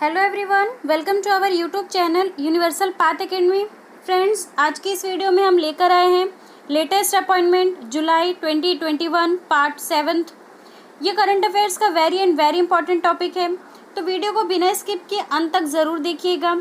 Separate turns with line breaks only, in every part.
Hello everyone, welcome to our YouTube channel Universal Path Academy. Friends, आज की इस video में हम लेकर आए हैं लेटेस्ट अपॉइंटमेंट जुलाई 2021 पार्ट 7। ये करंट अफेयर्स का वेरी इंपॉर्टेंट टॉपिक है, तो वीडियो को बिना स्किप किए अंत तक ज़रूर देखिएगा।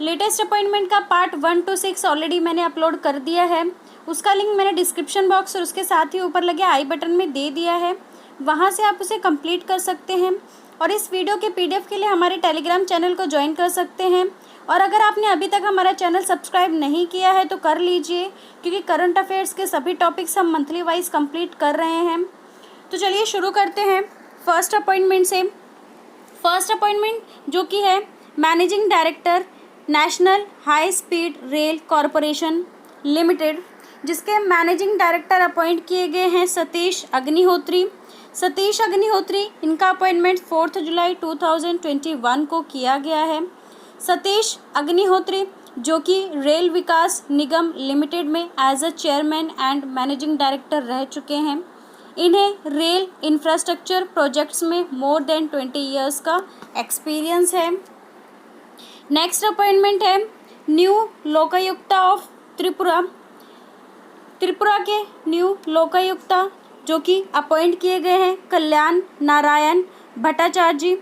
लेटेस्ट अपॉइंटमेंट का पार्ट 1 to 6 ऑलरेडी मैंने अपलोड कर दिया है। उसका लिंक मैंने डिस्क्रिप्शन बॉक्स और उसके साथ ही ऊपर लगे आई बटन में दे दिया है, वहाँ से आप उसे कंप्लीट कर सकते हैं। और इस वीडियो के पीडीएफ के लिए हमारे टेलीग्राम चैनल को ज्वाइन कर सकते हैं। और अगर आपने अभी तक हमारा चैनल सब्सक्राइब नहीं किया है तो कर लीजिए, क्योंकि करंट अफेयर्स के सभी टॉपिक्स हम मंथली वाइज कंप्लीट कर रहे हैं। तो चलिए शुरू करते हैं फर्स्ट अपॉइंटमेंट से। फर्स्ट अपॉइंटमेंट जो कि है managing director national high speed rail corporation limited, जिसके मैनेजिंग डायरेक्टर अपॉइंट किए गए हैं सतीश अग्निहोत्री। सतीश अग्निहोत्री, इनका अपॉइंटमेंट 4 जुलाई 2021 को किया गया है। सतीश अग्निहोत्री जो कि रेल विकास निगम लिमिटेड में as a chairman and managing director रह चुके हैं। इन्हें रेल इंफ्रास्ट्रक्चर प्रोजेक्ट्स में मोर देन 20 ईयर्स का एक्सपीरियंस है। नेक्स्ट अपॉइंटमेंट है न्यू लोकायुक्ता ऑफ त्रिपुरा। त्रिपुरा के न्यू लोकायुक्ता जो कि अपॉइंट किए गए हैं कल्याण नारायण भट्टाचार्य जी।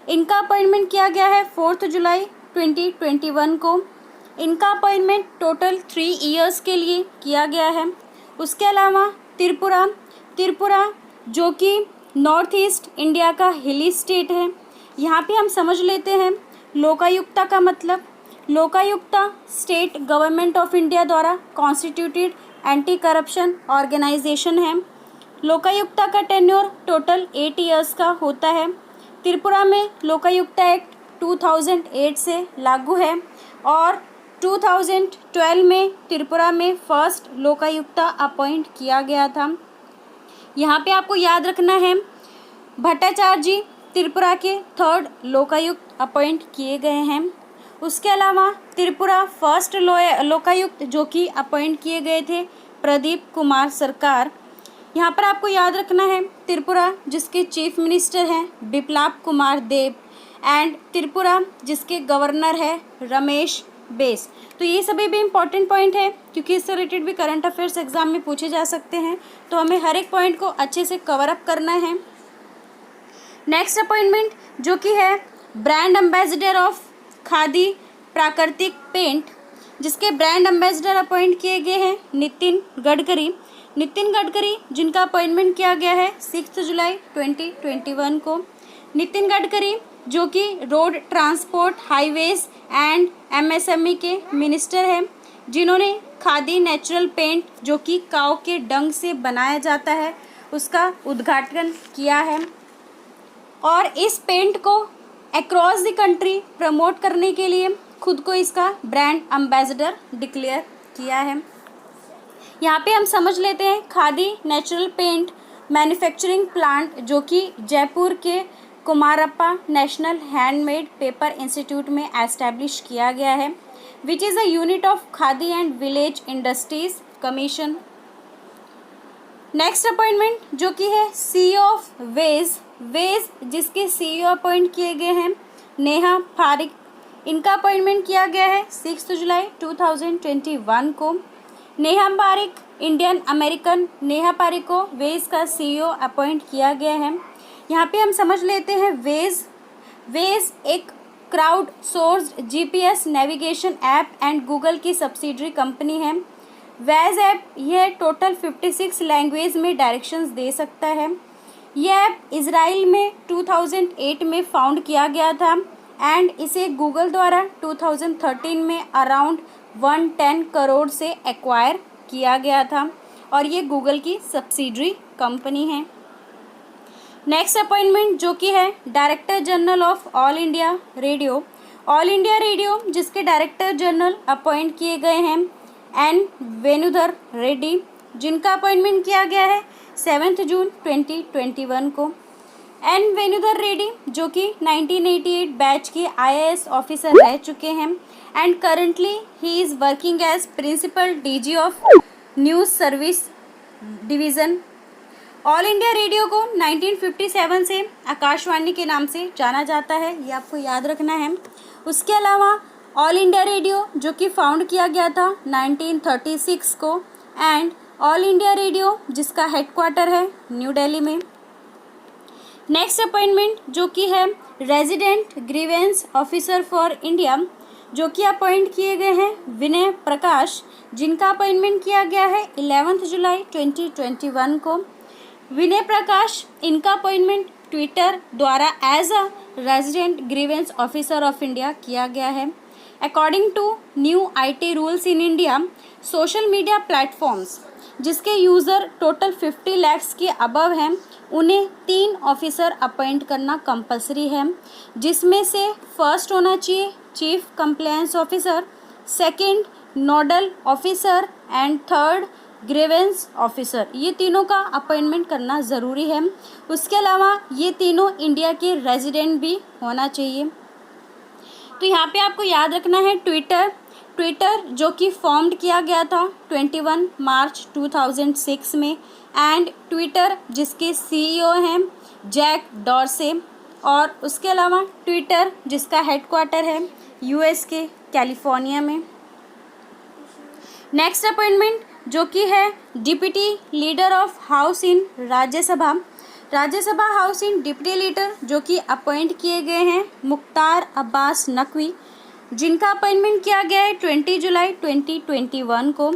इनका अपॉइंटमेंट किया गया है 4 जुलाई 2021 को। इनका अपॉइंटमेंट टोटल 3 ईयर्स के लिए किया गया है। उसके अलावा त्रिपुरा जो कि नॉर्थ ईस्ट इंडिया का हिली स्टेट है। यहाँ पे हम समझ लेते हैं लोकायुक्ता का मतलब। Lokayukta state government of India द्वारा कॉन्स्टिट्यूटेड एंटी करप्शन ऑर्गेनाइजेशन है। लोकायुक्ता का टेन्योर टोटल 8 ईयर्स का होता है। त्रिपुरा में लोकायुक्ता एक्ट 2008 से लागू है और 2012 में त्रिपुरा में फर्स्ट लोकायुक्ता अपॉइंट किया गया था। यहाँ पे आपको याद रखना है भट्टाचार्य जी त्रिपुरा के 3rd लोकायुक्त अपॉइंट किए गए हैं। उसके अलावा त्रिपुरा फर्स्ट लोकायुक्त जो कि अपॉइंट किए गए थे प्रदीप कुमार सरकार। यहाँ पर आपको याद रखना है त्रिपुरा जिसके चीफ मिनिस्टर हैं बिप्लब कुमार देब एंड त्रिपुरा जिसके गवर्नर है रमेश बेस। तो ये सभी भी इम्पॉर्टेंट पॉइंट है, क्योंकि इससे रिलेटेड भी करंट अफेयर्स एग्जाम में पूछे जा सकते हैं, तो हमें हर एक पॉइंट को अच्छे से कवर अप करना है। नेक्स्ट अपॉइंटमेंट जो कि है ब्रांड एम्बेसडर ऑफ खादी प्राकृतिक पेंट, जिसके ब्रांड एम्बेसडर अपॉइंट किए गए हैं नितिन गडकरी जिनका अपॉइंटमेंट किया गया है 6 जुलाई 2021 को। नितिन गडकरी जो कि road transport highways and MSME के मिनिस्टर हैं, जिन्होंने खादी नेचुरल पेंट जो कि काऊ के डंग से बनाया जाता है उसका उद्घाटन किया है और इस पेंट को अक्रॉस द कंट्री प्रमोट करने के लिए खुद को इसका ब्रांड एम्बेसडर डिक्लेयर किया है। यहाँ पे हम समझ लेते हैं Khadi natural paint manufacturing plant जो कि जयपुर के Kumarappa National Handmade Paper Institute में एस्टैब्लिश किया गया है, which is a unit of Khadi and Village Industries Commission. Next appointment जो कि है सीईओ ऑफ वेज जिसके सीईओ अपॉइंट किए गए हैं नेहा पारिक। इनका अपॉइंटमेंट किया गया है 6 जुलाई 2021 को। नेहा पारिक इंडियन अमेरिकन नेहा पारिक को वेज का सीईओ अपॉइंट किया गया है। यहाँ पे हम समझ लेते हैं वेज एक crowd sourced GPS navigation app and Google की सब्सिडरी कंपनी है। वेज ऐप यह टोटल 56 लैंग्वेज में डायरेक्शंस दे सकता है। यह ऐप इजराइल में 2008 में फाउंड किया गया था एंड इसे गूगल द्वारा 2013 में अराउंड 110 करोड़ से एक्वायर किया गया था और ये गूगल की सब्सिडरी कंपनी है। नेक्स्ट अपॉइंटमेंट जो कि है director general of all India radio जिसके डायरेक्टर जनरल अपॉइंट किए गए हैं एन वेणुधर रेड्डी, जिनका अपॉइंटमेंट किया गया है 7 जून 2021 को। एन वेणुधर रेड्डी जो कि 1988 बैच के आईएएस ऑफिसर रह चुके हैं and currently he is working as principal DG of News Services Division. All India Radio को 1957 से आकाशवाणी के नाम से जाना जाता है, ये आपको याद रखना है। उसके अलावा ऑल इंडिया रेडियो जो कि फाउंड किया गया था 1936 को, एंड ऑल इंडिया रेडियो जिसका हेडक्वार्टर है न्यू दिल्ली में। नेक्स्ट अपॉइंटमेंट जो कि है resident grievance officer for India, जो कि अपॉइंट किए गए हैं विनय प्रकाश, जिनका अपॉइंटमेंट किया गया है 11 जुलाई 2021 को। विनय प्रकाश, इनका अपॉइंटमेंट ट्विटर द्वारा as a resident grievance officer of India किया गया है। According to new IT rules in India, social media platforms जिसके यूज़र टोटल 50 लाख के अबव हैं, उन्हें 3 ऑफिसर अपॉइंट करना कंपलसरी है, जिसमें से फर्स्ट होना चाहिए chief compliance officer, second nodal officer and third grievance officer. ये तीनों का अपॉइंटमेंट करना ज़रूरी है। उसके अलावा ये तीनों इंडिया के रेजिडेंट भी होना चाहिए। तो यहाँ पे आपको याद रखना है ट्विटर जो कि फॉर्म्ड किया गया था 21 मार्च 2006 में, एंड ट्विटर जिसके CEO हैं जैक डॉर्से, और उसके अलावा ट्विटर जिसका हेडक्वार्टर है US के कैलिफोर्निया में। नेक्स्ट अपॉइंटमेंट जो कि है deputy leader of house in Rajya Sabha house in deputy leader जो कि अपॉइंट किए गए हैं मुख्तार अब्बास नकवी, जिनका अपॉइंटमेंट किया गया है 20 जुलाई 2021 को।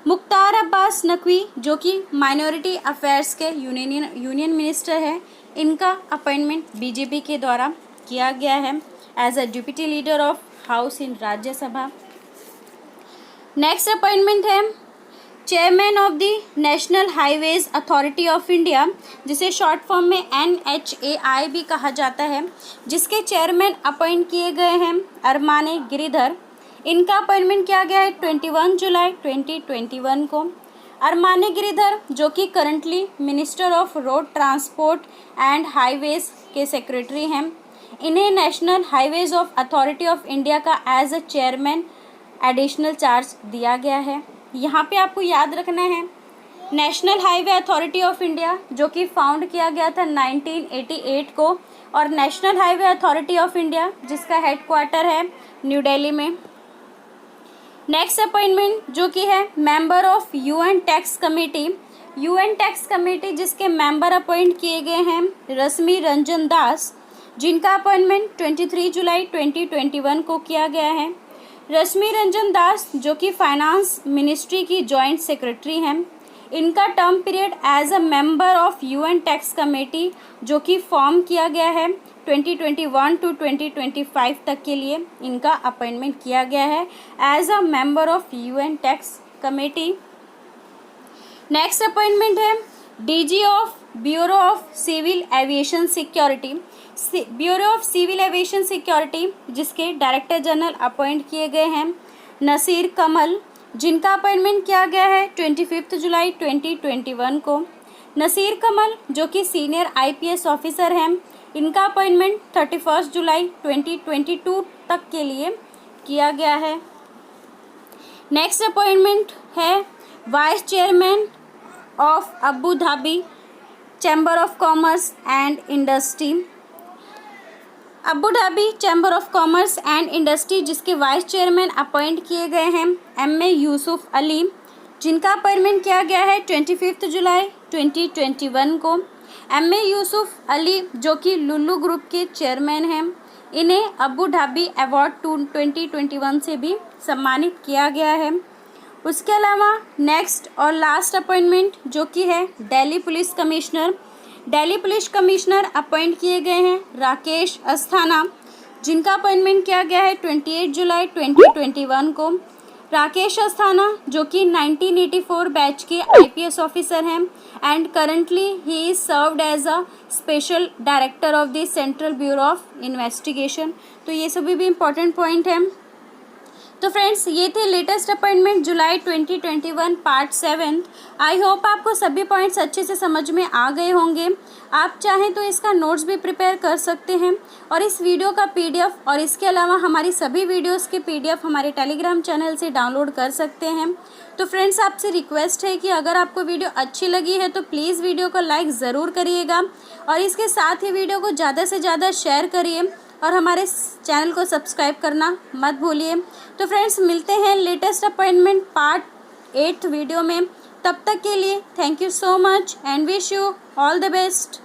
मुख्तार अब्बास नकवी जो कि माइनॉरिटी अफेयर्स के यूनियन मिनिस्टर है, इनका अपॉइंटमेंट BJP के द्वारा किया गया है as a deputy leader of house in Rajya Sabha. Next appointment है chairman of the national highways authority of India, जिसे शॉर्ट फॉर्म में NHAI भी कहा जाता है, जिसके चेयरमैन अपॉइंट किए गए हैं अरमाने गिरिधर। इनका अपॉइंटमेंट किया गया है 21 जुलाई 2021 को। अरमाने गिरिधर जो कि currently minister of road transport and highways के सेक्रेटरी हैं, इन्हें national highways of authority of India का as a chairman additional charge दिया गया है। यहाँ पे आपको याद रखना है national highway authority of India जो कि फाउंड किया गया था 1988 को, और national highway authority of India जिसका हेडक्वार्टर है न्यू दिल्ली में। नेक्स्ट अपॉइंटमेंट जो कि है member of UN tax committee जिसके मेंबर अपॉइंट किए गए हैं रश्मि रंजन दास, जिनका अपॉइंटमेंट 23 जुलाई 2021 को किया गया है। रश्मि रंजन दास जो कि फाइनेंस मिनिस्ट्री की जॉइंट सेक्रेटरी हैं, इनका term period as a member of UN tax committee जो कि फॉर्म किया गया है 2021 टू 2025 तक के लिए, इनका अपॉइंटमेंट किया गया है as a member of UN tax committee. Next appointment है DG of Bureau of Civil Aviation Security जिसके डायरेक्टर जनरल अपॉइंट किए गए हैं नसीर कमल, जिनका अपॉइंटमेंट किया गया है 25 जुलाई 2021 को। नसीर कमल जो कि सीनियर IPS ऑफिसर हैं, इनका अपॉइंटमेंट 31 जुलाई 2022 तक के लिए किया गया है। नेक्स्ट अपॉइंटमेंट है vice chairman of Abu Dhabi chamber of commerce and industry, Abu Dhabi chamber of commerce and industry जिसके वाइस चेयरमैन अपॉइंट किए गए हैं MA यूसुफ अली, जिनका अपॉइंटमेंट किया गया है 25 जुलाई 2021 को। MA यूसुफ अली जो कि लुल्लू ग्रुप के चेयरमैन हैं, इन्हें अबू धाबी अवार्ड 2021 से भी सम्मानित किया गया है। उसके अलावा नेक्स्ट और लास्ट अपॉइंटमेंट जो कि है दिल्ली पुलिस कमिश्नर अपॉइंट किए गए हैं राकेश अस्थाना, जिनका अपॉइंटमेंट किया गया है 28 जुलाई 2021 को। राकेश अस्थाना जो कि 1984 बैच के IPS ऑफिसर हैं and currently he is served as a special director of the Central Bureau of Investigation. तो ये सभी भी इम्पोर्टेंट पॉइंट हैं। तो फ्रेंड्स ये थे latest appointment July 2021 part 7। I hope आपको सभी पॉइंट्स अच्छे से समझ में आ गए होंगे। आप चाहें तो इसका नोट्स भी प्रिपेयर कर सकते हैं और इस वीडियो का PDF और इसके अलावा हमारी सभी वीडियोस के PDF हमारे टेलीग्राम चैनल से डाउनलोड कर सकते हैं। तो फ्रेंड्स आपसे रिक्वेस्ट है कि अगर आपको वीडियो अच्छी लगी है तो प्लीज़ वीडियो को लाइक ज़रूर करिएगा और इसके साथ ही वीडियो को ज़्यादा से ज़्यादा शेयर करिए और हमारे चैनल को सब्सक्राइब करना मत भूलिए। तो फ्रेंड्स मिलते हैं लेटेस्ट अपॉइंटमेंट पार्ट 8 वीडियो में। तब तक के लिए thank you so much and wish you all the best.